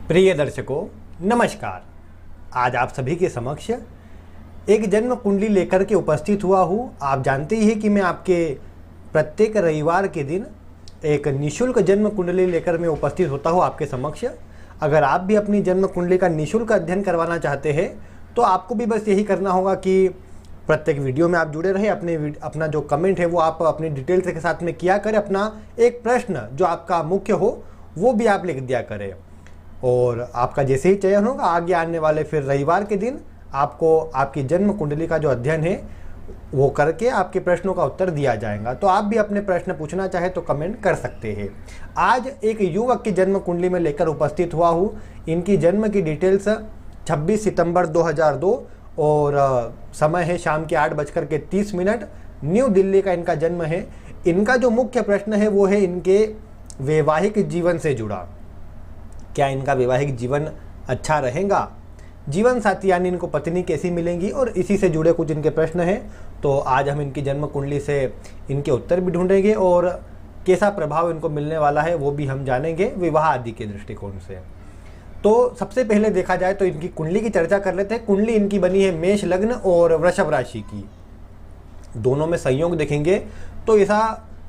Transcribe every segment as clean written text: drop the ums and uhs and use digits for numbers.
प्रिय दर्शकों नमस्कार। आज आप सभी के समक्ष एक जन्म कुंडली लेकर के उपस्थित हुआ हूँ। आप जानते ही हैं कि मैं आपके प्रत्येक रविवार के दिन एक निशुल्क जन्म कुंडली लेकर मैं उपस्थित होता हूँ आपके समक्ष। अगर आप भी अपनी जन्म कुंडली का निशुल्क अध्ययन करवाना चाहते हैं तो आपको भी बस यही करना होगा कि प्रत्येक वीडियो में आप जुड़े रहे। अपना जो कमेंट है वो आप अपनी डिटेल्स के साथ में किया करें। अपना एक प्रश्न जो आपका मुख्य हो वो भी आप लिख दिया करें और आपका जैसे ही चयन होगा आगे आने वाले फिर रविवार के दिन आपको आपकी जन्म कुंडली का जो अध्ययन है वो करके आपके प्रश्नों का उत्तर दिया जाएगा। तो आप भी अपने प्रश्न पूछना चाहे तो कमेंट कर सकते हैं। आज एक युवक की जन्म कुंडली में लेकर उपस्थित हुआ हूँ। इनकी जन्म की डिटेल्स 26 सितंबर 2002 और समय है शाम के 8:30। न्यू दिल्ली का इनका जन्म है। इनका जो मुख्य प्रश्न है वो है इनके वैवाहिक जीवन से जुड़ा। क्या इनका वैवाहिक जीवन अच्छा रहेगा, जीवन साथी यानी इनको पत्नी कैसी मिलेंगी, और इसी से जुड़े कुछ इनके प्रश्न हैं। तो आज हम इनकी जन्म कुंडली से इनके उत्तर भी ढूंढेंगे और कैसा प्रभाव इनको मिलने वाला है वो भी हम जानेंगे विवाह आदि के दृष्टिकोण से। तो सबसे पहले देखा जाए तो इनकी कुंडली की चर्चा कर लेते हैं। कुंडली इनकी बनी है मेष लग्न और वृषभ राशि की। दोनों में संयोग देखेंगे तो ऐसा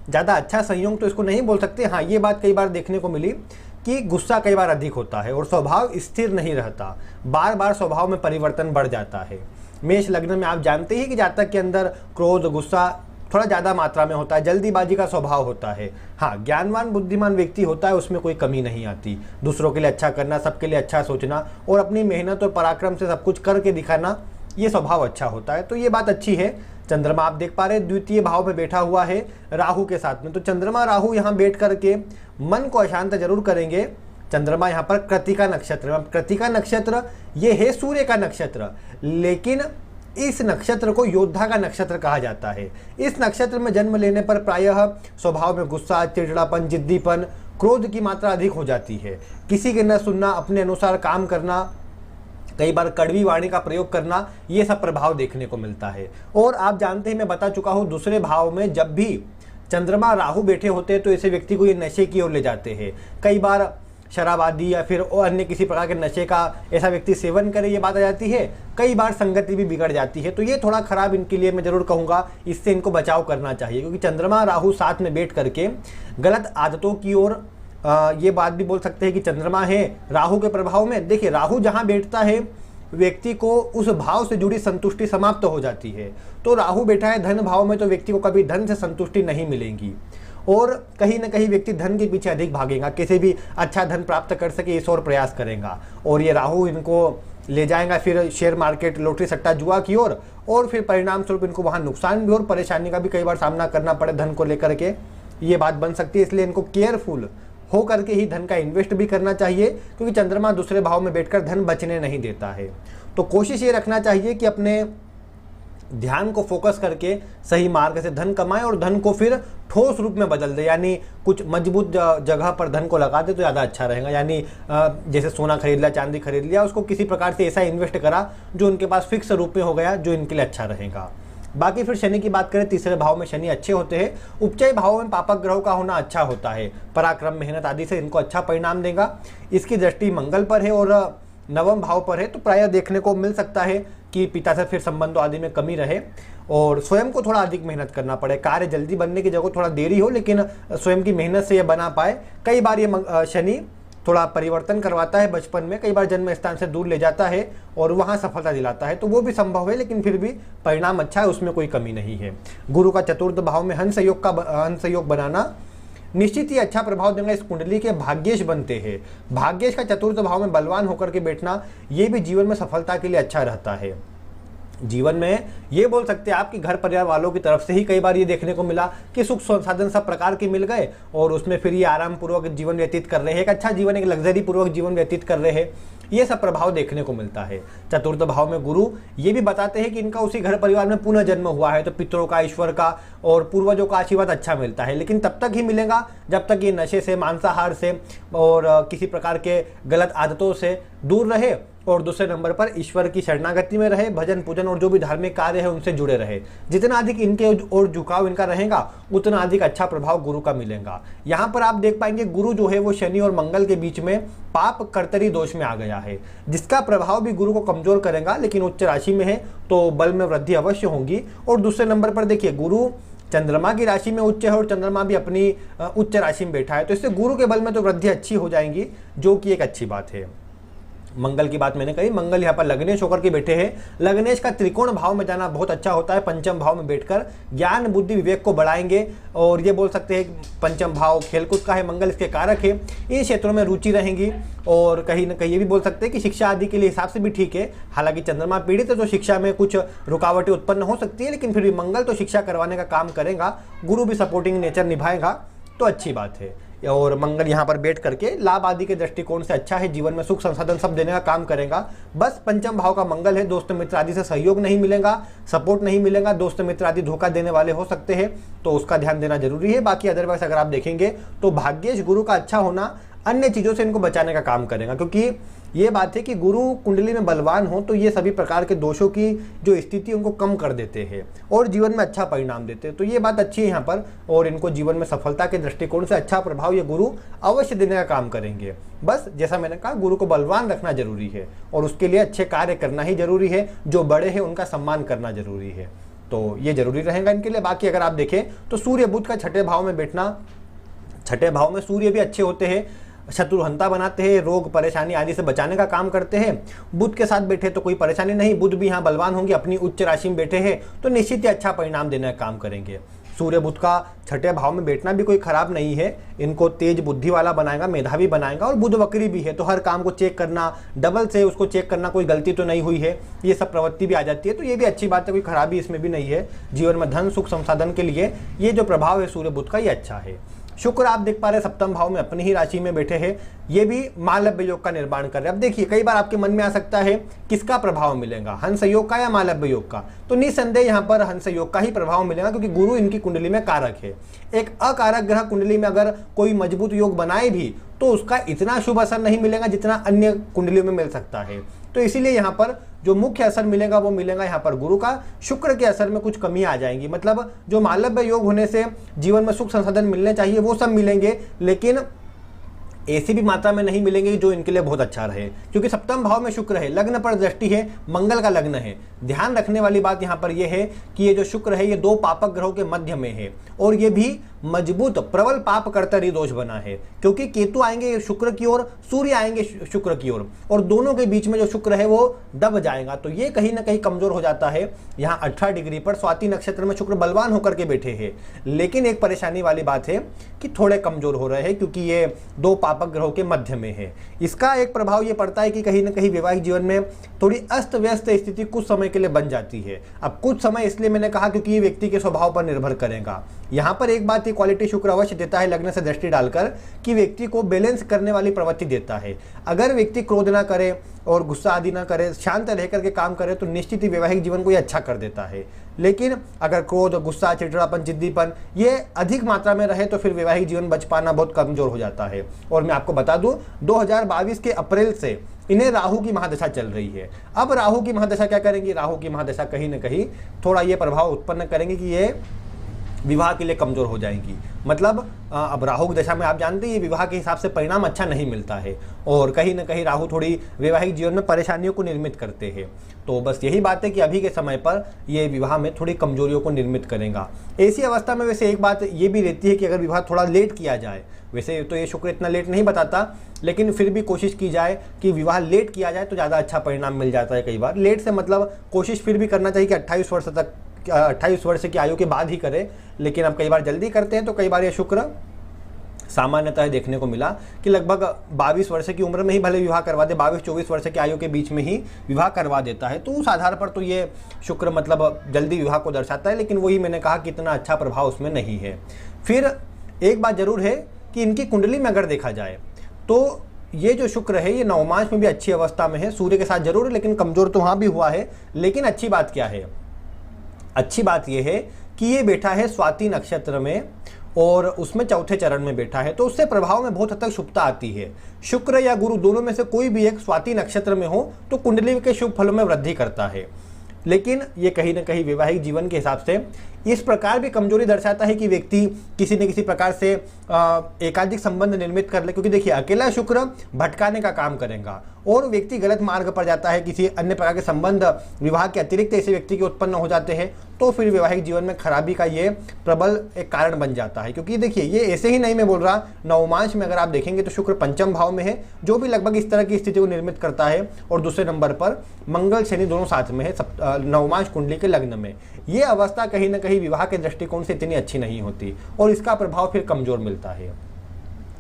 ज़्यादा अच्छा संयोग तो इसको नहीं बोल सकते। हाँ, ये बात कई बार देखने को मिली कि गुस्सा कई बार अधिक होता है और स्वभाव स्थिर नहीं रहता, बार बार स्वभाव में परिवर्तन बढ़ जाता है। मेष लग्न में आप जानते ही कि जातक के अंदर क्रोध गुस्सा थोड़ा ज़्यादा मात्रा में होता है, जल्दीबाजी का स्वभाव होता है। हाँ, ज्ञानवान बुद्धिमान व्यक्ति होता है, उसमें कोई कमी नहीं आती। दूसरों के लिए अच्छा करना, सबके लिए अच्छा सोचना और अपनी मेहनत और पराक्रम से सब कुछ करके दिखाना, ये स्वभाव अच्छा होता है। तो ये बात अच्छी है। चंद्रमा आप देख पा रहे हैं द्वितीय भाव में बैठा हुआ है राहु के साथ में। तो चंद्रमा राहु यहाँ बैठ करके मन को अशांत जरूर करेंगे। चंद्रमा यहाँ पर कृतिका नक्षत्र, कृतिका नक्षत्र ये है सूर्य का नक्षत्र, लेकिन इस नक्षत्र को योद्धा का नक्षत्र कहा जाता है। इस नक्षत्र में जन्म लेने पर प्रायः स्वभाव में गुस्सा, चिड़चिड़ापन, जिद्दीपन, क्रोध की मात्रा अधिक हो जाती है। किसी के न सुनना, अपने अनुसार काम करना, कई बार कड़वी वाणी का प्रयोग करना, ये सब प्रभाव देखने को मिलता है। और आप जानते हैं, मैं बता चुका हूँ, दूसरे भाव में जब भी चंद्रमा राहु बैठे होते हैं तो ऐसे व्यक्ति को ये नशे की ओर ले जाते हैं। कई बार शराब आदि या फिर अन्य किसी प्रकार के नशे का ऐसा व्यक्ति सेवन करे, ये बात आ जाती है। कई बार संगति भी बिगड़ जाती है। तो ये थोड़ा खराब इनके लिए मैं जरूर कहूँगा, इससे इनको बचाव करना चाहिए, क्योंकि चंद्रमा राहु साथ में बैठ करके गलत आदतों की ओर ये बात भी बोल सकते हैं कि चंद्रमा है राहु के प्रभाव में। देखिए, राहु जहां बैठता है व्यक्ति को उस भाव से जुड़ी संतुष्टि समाप्त हो जाती है। तो राहु बैठा है धन भाव में तो व्यक्ति को कभी धन से संतुष्टि नहीं मिलेगी और कहीं ना कहीं व्यक्ति धन के पीछे अधिक भागेगा, कैसे भी अच्छा धन प्राप्त कर सके इस ओर प्रयास करेगा। और ये राहु इनको ले जाएगा फिर शेयर मार्केट, लॉटरी, सट्टा, जुआ की ओर, और फिर परिणाम स्वरूप इनको वहाँ नुकसान भी और परेशानी का भी कई बार सामना करना पड़े धन को लेकर के, ये बात बन सकती है। इसलिए इनको केयरफुल हो करके ही धन का इन्वेस्ट भी करना चाहिए, क्योंकि चंद्रमा दूसरे भाव में बैठकर धन बचने नहीं देता है। तो कोशिश ये रखना चाहिए कि अपने ध्यान को फोकस करके सही मार्ग से धन कमाएं और धन को फिर ठोस रूप में बदल दे, यानी कुछ मजबूत जगह पर धन को लगा दे तो ज़्यादा अच्छा रहेगा। यानी जैसे सोना खरीद लिया, चांदी खरीद लिया, उसको किसी प्रकार से ऐसा इन्वेस्ट करा जो उनके पास फिक्स रूप में हो गया, जो इनके लिए अच्छा रहेगा। बाकी फिर शनि की बात करें, तीसरे भाव में शनि अच्छे होते हैं। उपचय भाव में पापक ग्रहों का होना अच्छा होता है, पराक्रम, मेहनत आदि से इनको अच्छा परिणाम देगा। इसकी दृष्टि मंगल पर है और नवम भाव पर है, तो प्रायः देखने को मिल सकता है कि पिता से फिर संबंधों आदि में कमी रहे और स्वयं को थोड़ा अधिक मेहनत करना पड़े। कार्य जल्दी बनने की जगह थोड़ा देरी हो, लेकिन स्वयं की मेहनत से यह बना पाए। कई बार ये शनि थोड़ा परिवर्तन करवाता है बचपन में, कई बार जन्म स्थान से दूर ले जाता है और वहाँ सफलता दिलाता है, तो वो भी संभव है, लेकिन फिर भी परिणाम अच्छा है, उसमें कोई कमी नहीं है। गुरु का चतुर्थ भाव में हंस योग बनाना निश्चित ही अच्छा प्रभाव देगा। इस कुंडली के भाग्येश बनते हैं। भाग्येश का चतुर्थ भाव में बलवान होकर के बैठना, ये भी जीवन में सफलता के लिए अच्छा रहता है। जीवन में ये बोल सकते हैं आप कि घर परिवार वालों की तरफ से ही कई बार ये देखने को मिला कि सुख संसाधन सब प्रकार के मिल गए और उसमें फिर ये आराम पूर्वक जीवन व्यतीत कर रहे हैं, एक अच्छा जीवन, एक लग्जरी पूर्वक जीवन व्यतीत कर रहे हैं। ये सब प्रभाव देखने को मिलता है। चतुर्थ भाव में गुरु ये भी बताते हैं कि इनका उसी घर परिवार में पुनः जन्म हुआ है, तो पितरों का, ईश्वर का और पूर्वजों का आशीर्वाद अच्छा मिलता है, लेकिन तब तक ही मिलेगा जब तक ये नशे से, मांसाहार से और किसी प्रकार के गलत आदतों से दूर रहे और दूसरे नंबर पर ईश्वर की शरणागति में रहे, भजन पूजन और जो भी धार्मिक कार्य है उनसे जुड़े रहे। जितना अधिक इनके और झुकाव इनका रहेगा उतना अधिक अच्छा प्रभाव गुरु का मिलेगा। यहाँ पर आप देख पाएंगे गुरु जो है वो शनि और मंगल के बीच में पाप कर्तरी दोष में आ गया है, जिसका प्रभाव भी गुरु को कमजोर करेगा, लेकिन उच्च राशि में है तो बल में वृद्धि अवश्य होगी। और दूसरे नंबर पर देखिए गुरु चंद्रमा की राशि में उच्च है और चंद्रमा भी अपनी उच्च राशि में बैठा है, तो इससे गुरु के बल में तो वृद्धि अच्छी हो जाएगी, जो कि एक अच्छी बात है। मंगल की बात मैंने कही, मंगल यहाँ पर लग्नेश होकर के बैठे हैं। लग्नेश का त्रिकोण भाव में जाना बहुत अच्छा होता है। पंचम भाव में बैठकर ज्ञान बुद्धि विवेक को बढ़ाएंगे, और ये बोल सकते हैं पंचम भाव खेलकूद का है, मंगल इसके कारक है। इन क्षेत्रों में रुचि रहेंगी, और कहीं ना कहीं ये भी बोल सकते हैं कि शिक्षा आदि के लिए हिसाब से भी ठीक है। हालांकि चंद्रमा पीड़ित है तो शिक्षा में कुछ रुकावटें उत्पन्न हो सकती है, लेकिन फिर भी मंगल तो शिक्षा करवाने का काम करेगा, गुरु भी सपोर्टिंग नेचर निभाएगा, तो अच्छी बात है। और मंगल यहाँ पर बैठ करके लाभ आदि के दृष्टिकोण से अच्छा है, जीवन में सुख संसाधन सब देने का काम करेगा। बस पंचम भाव का मंगल है, दोस्त मित्र आदि से सहयोग नहीं मिलेगा, सपोर्ट नहीं मिलेगा, दोस्त मित्र आदि धोखा देने वाले हो सकते हैं, तो उसका ध्यान देना जरूरी है। बाकी अदरवाइज अगर आप देखेंगे तो भाग्येश गुरु का अच्छा होना अन्य चीज़ों से इनको बचाने का काम करेगा, क्योंकि ये बात है कि गुरु कुंडली में बलवान हो तो ये सभी प्रकार के दोषों की जो स्थिति उनको कम कर देते हैं और जीवन में अच्छा परिणाम देते हैं। तो ये बात अच्छी है यहाँ पर, और इनको जीवन में सफलता के दृष्टिकोण से अच्छा प्रभाव ये गुरु अवश्य देने का काम करेंगे। बस जैसा मैंने कहा, गुरु को बलवान रखना जरूरी है और उसके लिए अच्छे कार्य करना ही जरूरी है, जो बड़े हैं उनका सम्मान करना जरूरी है, तो ये जरूरी रहेगा इनके लिए। बाकी अगर आप देखें तो सूर्य बुध का छठे भाव में बैठना, छठे भाव में सूर्य भी अच्छे होते हैं, शत्रुहंता बनाते हैं, रोग परेशानी आदि से बचाने का काम करते हैं। बुध के साथ बैठे तो कोई परेशानी नहीं, बुध भी यहाँ बलवान होंगे, अपनी उच्च राशि में बैठे हैं तो निश्चित ही अच्छा परिणाम देने का काम करेंगे। सूर्य बुध का छठे भाव में बैठना भी कोई खराब नहीं है, इनको तेज बुद्धि वाला बनाएगा, मेधावी बनाएगा। और बुध वक्री भी है तो हर काम को चेक करना, डबल से उसको चेक करना, कोई गलती तो नहीं हुई है, ये सब प्रवृत्ति भी आ जाती है, तो ये भी अच्छी बात है, कोई खराबी इसमें भी नहीं है। जीवन में धन सुख संसाधन के लिए ये जो प्रभाव है सूर्य बुध का, ये अच्छा है। शुक्र आप देख पा रहे हैं सप्तम भाव में अपनी ही राशि में बैठे हैं, ये भी मालव्य योग का निर्माण कर रहे हैं। अब देखिए कई बार आपके मन में आ सकता है किसका प्रभाव मिलेगा, हंस योग का या मालव्य योग का, तो निसंदेह यहाँ पर हंस योग का ही प्रभाव मिलेगा, क्योंकि गुरु इनकी कुंडली में कारक है। एक अकारक ग्रह कुंडली में अगर कोई मजबूत योग बनाए भी तो उसका इतना शुभ असर नहीं मिलेगा जितना अन्य कुंडलियों में मिल सकता है, तो इसीलिए यहाँ पर जो मुख्य असर मिलेगा वो मिलेगा यहाँ पर गुरु का। शुक्र के असर में कुछ कमी आ जाएंगी, मतलब जो मालव्य योग होने से जीवन में सुख संसाधन मिलने चाहिए वो सब मिलेंगे, लेकिन ऐसी भी मात्रा में नहीं मिलेंगे जो इनके लिए बहुत अच्छा रहे, क्योंकि सप्तम भाव में शुक्र है, लग्न पर दृष्टि है, मंगल का लग्न है। ध्यान रखने वाली बात यहाँ पर यह है कि ये जो शुक्र है ये दो पापक ग्रहों के मध्य में है, और ये भी मजबूत प्रबल पाप कर्तरी दोष बना है, क्योंकि केतु आएंगे शुक्र की ओर, सूर्य आएंगे शुक्र की ओर, और दोनों के बीच में जो शुक्र है वो दब जाएगा, तो ये कहीं ना कहीं कमजोर हो जाता है। यहाँ 18 डिग्री पर स्वाति नक्षत्र में शुक्र बलवान होकर के बैठे हैं, लेकिन एक परेशानी वाली बात है कि थोड़े कमजोर हो रहे हैं, क्योंकि ये दो पापक ग्रहों के मध्य में है। इसका एक प्रभाव ये पड़ता है कि कहीं ना कहीं वैवाहिक जीवन में थोड़ी अस्त व्यस्त स्थिति कुछ समय के लिए बन जाती है। अब कुछ समय इसलिए मैंने कहा क्योंकि ये व्यक्ति के स्वभाव पर निर्भर करेगा। यहाँ पर एक बात, ये क्वालिटी शुक्र अवश्य देता है लग्न से दृष्टि डालकर कि व्यक्ति को बैलेंस करने वाली प्रवृत्ति देता है। अगर व्यक्ति क्रोध ना करे और गुस्सा आदि ना करे, शांत रह करके काम करे, तो निश्चित ही वैवाहिक जीवन को ये अच्छा कर देता है। लेकिन अगर क्रोध, गुस्सा, चिड़चिड़ापन, जिद्दीपन ये अधिक मात्रा में रहे तो फिर वैवाहिक जीवन बच पाना बहुत कमजोर हो जाता है। और मैं आपको बता दूं 2022 के अप्रैल से इन्हें राहु की महादशा चल रही है। अब राहु की महादशा क्या करेंगी, राहु की महादशा कहीं ना कहीं थोड़ा ये प्रभाव उत्पन्न करेंगे कि ये विवाह के लिए कमजोर हो जाएंगी। मतलब अब राहु की दशा में आप जानते हैं ये विवाह के हिसाब से परिणाम अच्छा नहीं मिलता है, और कहीं ना कहीं राहु थोड़ी वैवाहिक जीवन में परेशानियों को निर्मित करते हैं। तो बस यही बात है कि अभी के समय पर ये विवाह में थोड़ी कमजोरियों को निर्मित करेगा। ऐसी अवस्था में वैसे एक बात ये भी रहती है कि अगर विवाह थोड़ा लेट किया जाए, वैसे तो ये शुक्र इतना लेट नहीं बताता, लेकिन फिर भी कोशिश की जाए कि विवाह लेट किया जाए तो ज़्यादा अच्छा परिणाम मिल जाता है। कई बार लेट से मतलब कोशिश फिर भी करना चाहिए कि 28 वर्ष तक, 28 वर्ष की आयु के बाद ही करें, लेकिन अब कई बार जल्दी करते हैं तो कई बार ये शुक्र सामान्यतः देखने को मिला कि लगभग 22 वर्ष की उम्र में ही भले विवाह करवा दे, 22-24 वर्ष की आयु के बीच में ही विवाह करवा देता है। तो उस आधार पर तो ये शुक्र मतलब जल्दी विवाह को दर्शाता है, लेकिन वही मैंने कहा कि इतना अच्छा प्रभाव उसमें नहीं है। फिर एक बात जरूर है कि इनकी कुंडली में अगर देखा जाए तो ये जो शुक्र है ये नवमांश में भी अच्छी अवस्था में है, सूर्य के साथ जरूर है, लेकिन कमजोर तो वहाँ भी हुआ है। लेकिन अच्छी बात क्या है, अच्छी बात यह है कि ये बैठा है स्वाति नक्षत्र में, और उसमें चौथे चरण में बैठा है, तो उससे प्रभाव में बहुत हद तक शुभता आती है। शुक्र या गुरु दोनों में से कोई भी एक स्वाति नक्षत्र में हो तो कुंडली के शुभ फलों में वृद्धि करता है। लेकिन ये कहीं ना कहीं वैवाहिक जीवन के हिसाब से इस प्रकार भी कमजोरी दर्शाता है कि व्यक्ति किसी न किसी प्रकार से एकाधिक संबंध निर्मित कर ले, क्योंकि देखिए अकेला शुक्र भटकाने का काम करेगा और व्यक्ति गलत मार्ग पर जाता है। किसी अन्य प्रकार के संबंध विवाह के अतिरिक्त ऐसे व्यक्ति के उत्पन्न हो जाते हैं तो फिर वैवाहिक जीवन में खराबी का ये प्रबल एक कारण बन जाता है। क्योंकि देखिए ये ऐसे ही नहीं मैं बोल रहा, नवमांश में अगर आप देखेंगे तो शुक्र पंचम भाव में है जो भी लगभग इस तरह की स्थिति को निर्मित करता है, और दूसरे नंबर पर मंगल शनि दोनों साथ में है नवमांश कुंडली के लग्न में। ये अवस्था कहीं ना कहीं विवाह के दृष्टिकोण से इतनी अच्छी नहीं होती और इसका प्रभाव फिर कमजोर मिलता है।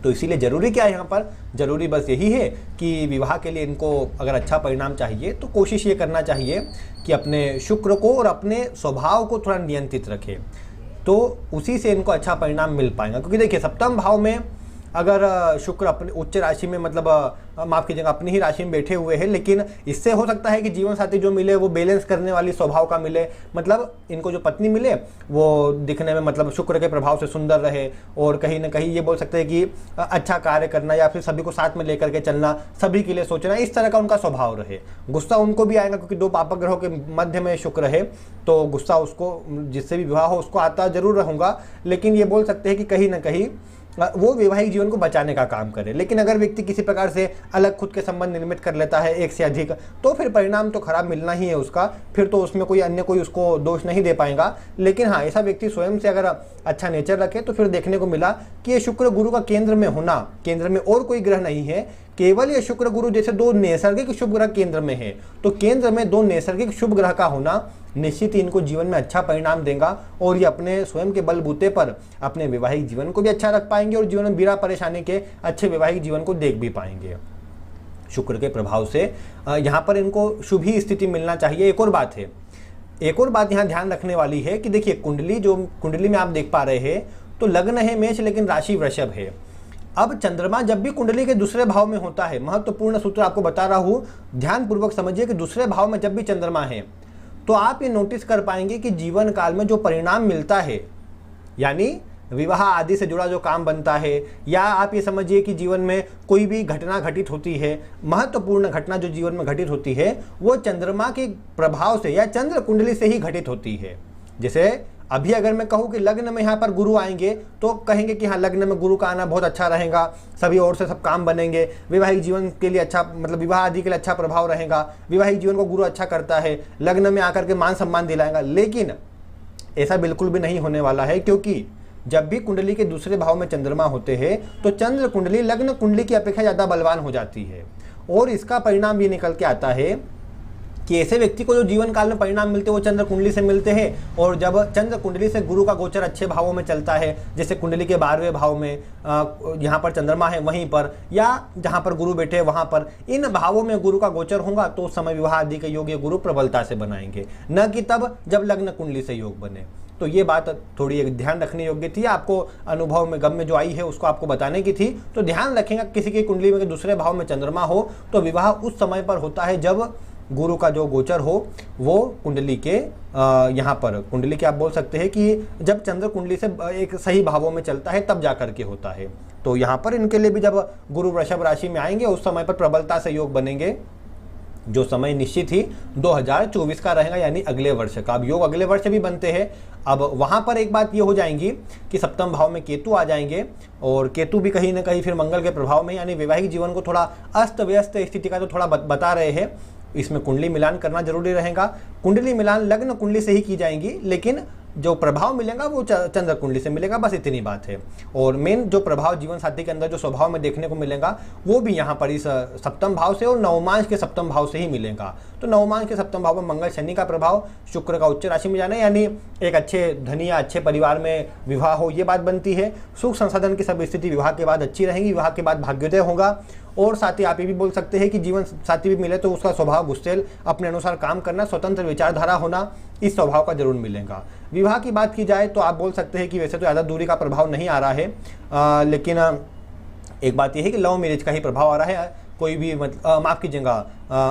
तो इसीलिए जरूरी क्या है यहाँ पर, जरूरी बस यही है कि विवाह के लिए इनको अगर अच्छा परिणाम चाहिए तो कोशिश ये करना चाहिए कि अपने शुक्र को और अपने स्वभाव को थोड़ा नियंत्रित रखें, तो उसी से इनको अच्छा परिणाम मिल पाएगा। क्योंकि देखिए सप्तम भाव में अगर शुक्र अपने उच्च राशि में मतलब माफ कीजिएगा अपनी ही राशि में बैठे हुए हैं, लेकिन इससे हो सकता है कि जीवन साथी जो मिले वो बैलेंस करने वाली स्वभाव का मिले, मतलब इनको जो पत्नी मिले वो दिखने में मतलब शुक्र के प्रभाव से सुंदर रहे, और कहीं ना कहीं ये बोल सकते हैं कि अच्छा कार्य करना या फिर सभी को साथ में लेकर के चलना, सभी के लिए सोचना, इस तरह का उनका स्वभाव रहे। गुस्सा उनको भी आएगा क्योंकि दो पापक ग्रहों के मध्य में शुक्र है, तो गुस्सा उसको जिससे भी विवाह हो उसको आता जरूर रहूंगा, लेकिन ये बोल सकते हैं कि कहीं ना कहीं वो वैवाहिक जीवन को बचाने का काम करे। लेकिन अगर व्यक्ति किसी प्रकार से अलग खुद के संबंध निर्मित कर लेता है एक से अधिक, तो फिर परिणाम तो खराब मिलना ही है उसका, फिर तो उसमें कोई अन्य कोई उसको दोष नहीं दे पाएगा। लेकिन हाँ, ऐसा व्यक्ति स्वयं से अगर अच्छा नेचर रखे तो फिर देखने को मिला कि ये शुक्र गुरु का केंद्र में होना, केंद्र में और कोई ग्रह नहीं है, केवल ये शुक्र गुरु जैसे दो नैसर्गिक शुभ ग्रह केंद्र में है, तो केंद्र में दो नैसर्गिक शुभ ग्रह का होना निश्चित ही इनको जीवन में अच्छा परिणाम देगा और ये अपने स्वयं के बलबूते पर अपने वैवाहिक जीवन को भी अच्छा रख पाएंगे और जीवन में बिना परेशानी के अच्छे वैवाहिक जीवन को देख भी पाएंगे। शुक्र के प्रभाव से यहाँ पर इनको शुभ ही स्थिति मिलना चाहिए। एक और बात है, एक और बात यहाँ ध्यान रखने वाली है कि देखिए कुंडली में आप देख पा रहे हैं तो लग्न है मेष लेकिन राशि वृषभ है। अब चंद्रमा जब भी कुंडली के दूसरे भाव में होता है, महत्वपूर्ण सूत्र आपको बता रहा हूं, ध्यान पूर्वक समझिए कि दूसरे भाव में जब भी चंद्रमा है तो आप ये नोटिस कर पाएंगे कि जीवन काल में जो परिणाम मिलता है, यानी विवाह आदि से जुड़ा जो काम बनता है, या आप ये समझिए कि जीवन में कोई भी घटना घटित होती है, महत्वपूर्ण घटना जो जीवन में घटित होती है वो चंद्रमा के प्रभाव से या चंद्र कुंडली से ही घटित होती है। जैसे अभी अगर मैं कहूँ कि लग्न में यहाँ पर गुरु आएंगे तो कहेंगे कि हाँ लग्न में गुरु का आना बहुत अच्छा रहेगा, सभी ओर से सब काम बनेंगे, वैवाहिक जीवन के लिए अच्छा मतलब विवाह आदि के लिए अच्छा प्रभाव रहेगा, वैवाहिक जीवन को गुरु अच्छा करता है, लग्न में आकर के मान सम्मान दिलाएगा। लेकिन ऐसा बिल्कुल भी नहीं होने वाला है, क्योंकि जब भी कुंडली के दूसरे भाव में चंद्रमा होते हैं तो चंद्र कुंडली लग्न कुंडली की अपेक्षा ज़्यादा बलवान हो जाती है, और इसका परिणाम ये निकल के आता है कि ऐसे व्यक्ति को जो जीवन काल में परिणाम मिलते हैं वो चंद्र कुंडली से मिलते हैं। और जब चंद्र कुंडली से गुरु का गोचर अच्छे भावों में चलता है, जैसे कुंडली के 12वें भाव में यहाँ पर चंद्रमा है वहीं पर, या जहाँ पर गुरु बैठे वहाँ पर, इन भावों में गुरु का गोचर होगा तो उस समय विवाह आदि के योग ये गुरु प्रबलता से बनाएंगे, न कि तब जब लग्न कुंडली से योग बने। तो ये बात थोड़ी एक ध्यान रखने योग्य थी, आपको अनुभव में गम में जो आई है उसको आपको बताने की थी। तो ध्यान रखेंगे किसी की कुंडली में दूसरे भाव में चंद्रमा हो तो विवाह उस समय पर होता है जब गुरु का जो गोचर हो वो कुंडली के यहाँ पर कुंडली के आप बोल सकते हैं कि जब चंद्र कुंडली से एक सही भावों में चलता है तब जाकर के होता है। तो यहाँ पर इनके लिए भी जब गुरु वृषभ राशि में आएंगे उस समय पर प्रबलता से योग बनेंगे, जो समय निश्चित ही 2024 का रहेगा, यानी अगले वर्ष का। अब योग अगले वर्ष भी बनते हैं। अब वहाँ पर एक बात ये हो जाएंगी कि सप्तम भाव में केतु आ जाएंगे, और केतु भी कहीं ना कहीं फिर मंगल के प्रभाव में, यानी वैवाहिक जीवन को थोड़ा अस्त व्यस्त स्थिति का तो थोड़ा बता रहे हैं। इसमें कुंडली मिलान करना जरूरी रहेगा। कुंडली मिलान लग्न कुंडली से ही की जाएंगी, लेकिन जो प्रभाव मिलेगा वो चंद्र कुंडली से मिलेगा, बस इतनी बात है। और मेन जो प्रभाव जीवन साथी के अंदर जो स्वभाव में देखने को मिलेगा वो भी यहाँ पर इस सप्तम भाव से और नवमांश के सप्तम भाव से ही मिलेगा। तो नवमांश के सप्तम भाव में मंगल शनि का प्रभाव, शुक्र का उच्च राशि में जाना, यानी एक अच्छे धनी या अच्छे परिवार में विवाह हो, ये बात बनती है। सुख संसाधन की सब स्थिति विवाह के बाद अच्छी रहेगी, विवाह के बाद भाग्योदय होगा। और साथ ही आप ये भी बोल सकते हैं कि जीवन साथी भी मिले तो उसका स्वभाव गुस्सेल, अपने अनुसार काम करना, स्वतंत्र विचारधारा होना, इस स्वभाव का जरूर मिलेगा। विवाह की बात की जाए तो आप बोल सकते हैं कि वैसे तो ज़्यादा दूरी का प्रभाव नहीं आ रहा है, लेकिन एक बात यह है कि लव मैरिज का ही प्रभाव आ रहा है। कोई भी माफ़ कीजिएगा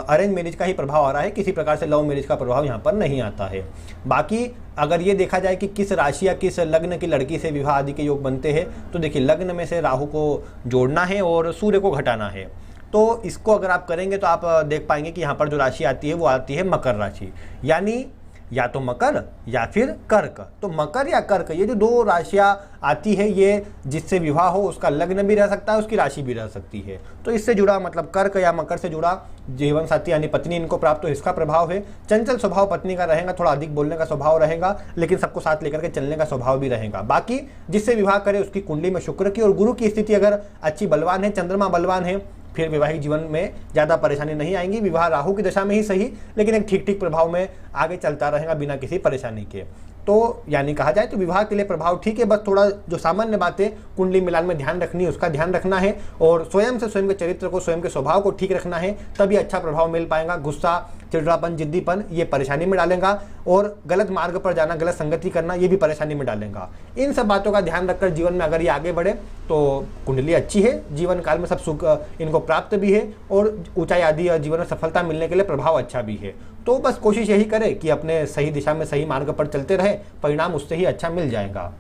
अरेंज मैरिज का ही प्रभाव आ रहा है, किसी प्रकार से लव मैरिज का प्रभाव यहाँ पर नहीं आता है। बाकी अगर ये देखा जाए कि किस राशि या किस लग्न की लड़की से विवाह आदि के योग बनते हैं, तो देखिए लग्न में से राहु को जोड़ना है और सूर्य को घटाना है। तो इसको अगर आप करेंगे तो आप देख पाएंगे कि यहाँ पर जो राशि आती है वो आती है मकर राशि, यानी या तो मकर या फिर कर्क। तो मकर या कर्क ये जो दो राशियाँ आती है, ये जिससे विवाह हो उसका लग्न भी रह सकता है, उसकी राशि भी रह सकती है। तो इससे जुड़ा मतलब कर्क या मकर से जुड़ा जीवन साथी यानी पत्नी इनको प्राप्त हो, इसका प्रभाव है। चंचल स्वभाव पत्नी का रहेगा, थोड़ा अधिक बोलने का स्वभाव रहेगा, लेकिन सबको साथ लेकर के चलने का स्वभाव भी रहेगा। बाकी जिससे विवाह करे उसकी कुंडली में शुक्र की और गुरु की स्थिति अगर अच्छी बलवान है, चंद्रमा बलवान है, फिर वैवाहिक जीवन में ज़्यादा परेशानी नहीं आएंगी। विवाह राहु की दशा में ही सही, लेकिन एक ठीक ठीक प्रभाव में आगे चलता रहेगा बिना किसी परेशानी के। तो यानी कहा जाए तो विवाह के लिए प्रभाव ठीक है, बस थोड़ा जो सामान्य बातें कुंडली मिलान में ध्यान रखनी है उसका ध्यान रखना है, और स्वयं से स्वयं के चरित्र को, स्वयं के स्वभाव को ठीक रखना है, तभी अच्छा प्रभाव मिल पाएगा। गुस्सा, चिड़चिड़ापन, जिद्दीपन ये परेशानी में डालेगा, और गलत मार्ग पर जाना, गलत संगति करना ये भी परेशानी में डालेगा। इन सब बातों का ध्यान रखकर जीवन में अगर ये आगे बढ़े तो कुंडली अच्छी है, जीवन काल में सब सुख इनको प्राप्त भी है, और ऊंचाई आदि जीवन में सफलता मिलने के लिए प्रभाव अच्छा भी है। तो बस कोशिश यही करे कि अपने सही दिशा में सही मार्ग पर चलते रहे, परिणाम उससे ही अच्छा मिल जाएगा।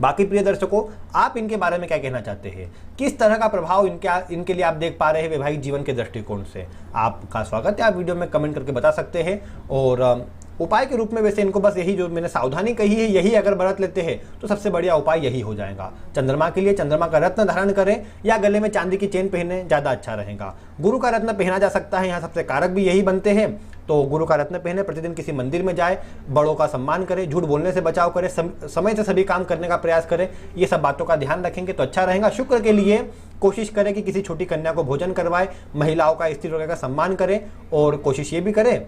बाकी प्रिय दर्शकों, आप इनके बारे में क्या कहना चाहते हैं? किस तरह का प्रभाव इनके लिए आप देख पा रहे हैं वैवाहिक जीवन के दृष्टिकोण से? आपका स्वागत है, आप वीडियो में कमेंट करके बता सकते हैं। और उपाय के रूप में वैसे इनको बस यही जो मैंने सावधानी कही है, यही अगर बरत लेते हैं तो सबसे बढ़िया उपाय यही हो जाएगा। चंद्रमा के लिए चंद्रमा का रत्न धारण करें या गले में चांदी की चेन पहने, ज़्यादा अच्छा रहेगा। गुरु का रत्न पहना जा सकता है, यहाँ सबसे कारक भी यही बनते हैं। तो गुरु का रत्न पहने, प्रतिदिन किसी मंदिर में जाए, बड़ों का सम्मान करें, झूठ बोलने से बचाव करें, समय से सभी काम करने का प्रयास करें। ये सब बातों का ध्यान रखेंगे तो अच्छा रहेगा। शुक्र के लिए कोशिश करें कि किसी छोटी कन्या को भोजन करवाए, महिलाओं का, स्त्री वर्ग का सम्मान करें, और कोशिश ये भी करें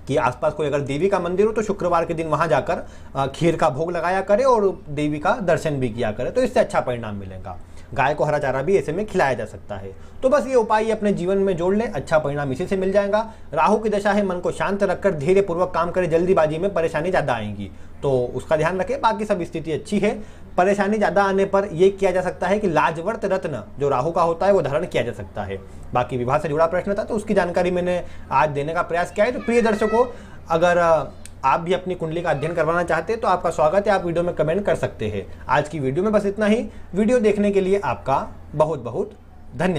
कि आसपास कोई अगर देवी का मंदिर हो तो शुक्रवार के दिन वहां जाकर खीर का भोग लगाया करे और देवी का दर्शन भी किया करे, तो इससे अच्छा परिणाम मिलेगा। गाय को हरा चारा भी ऐसे में खिलाया जा सकता है। तो बस ये उपाय अपने जीवन में जोड़ ले, अच्छा परिणाम इसी से मिल जाएगा। राहु की दशा है, मन को शांत रखकर धैर्य पूर्वक काम करे, जल्दीबाजी में परेशानी ज़्यादा आएंगी, तो उसका ध्यान रखें। बाकी सब स्थिति अच्छी है। परेशानी ज़्यादा आने पर यह किया जा सकता है कि लाजवर्त रत्न जो राहु का होता है वो धारण किया जा सकता है। बाकी विवाह से जुड़ा प्रश्न था तो उसकी जानकारी मैंने आज देने का प्रयास किया है। तो प्रिय दर्शकों, अगर आप भी अपनी कुंडली का अध्ययन करवाना चाहते हैं तो आपका स्वागत है, आप वीडियो में कमेंट कर सकते हैं। आज की वीडियो में बस इतना ही। वीडियो देखने के लिए आपका बहुत बहुत धन्यवाद।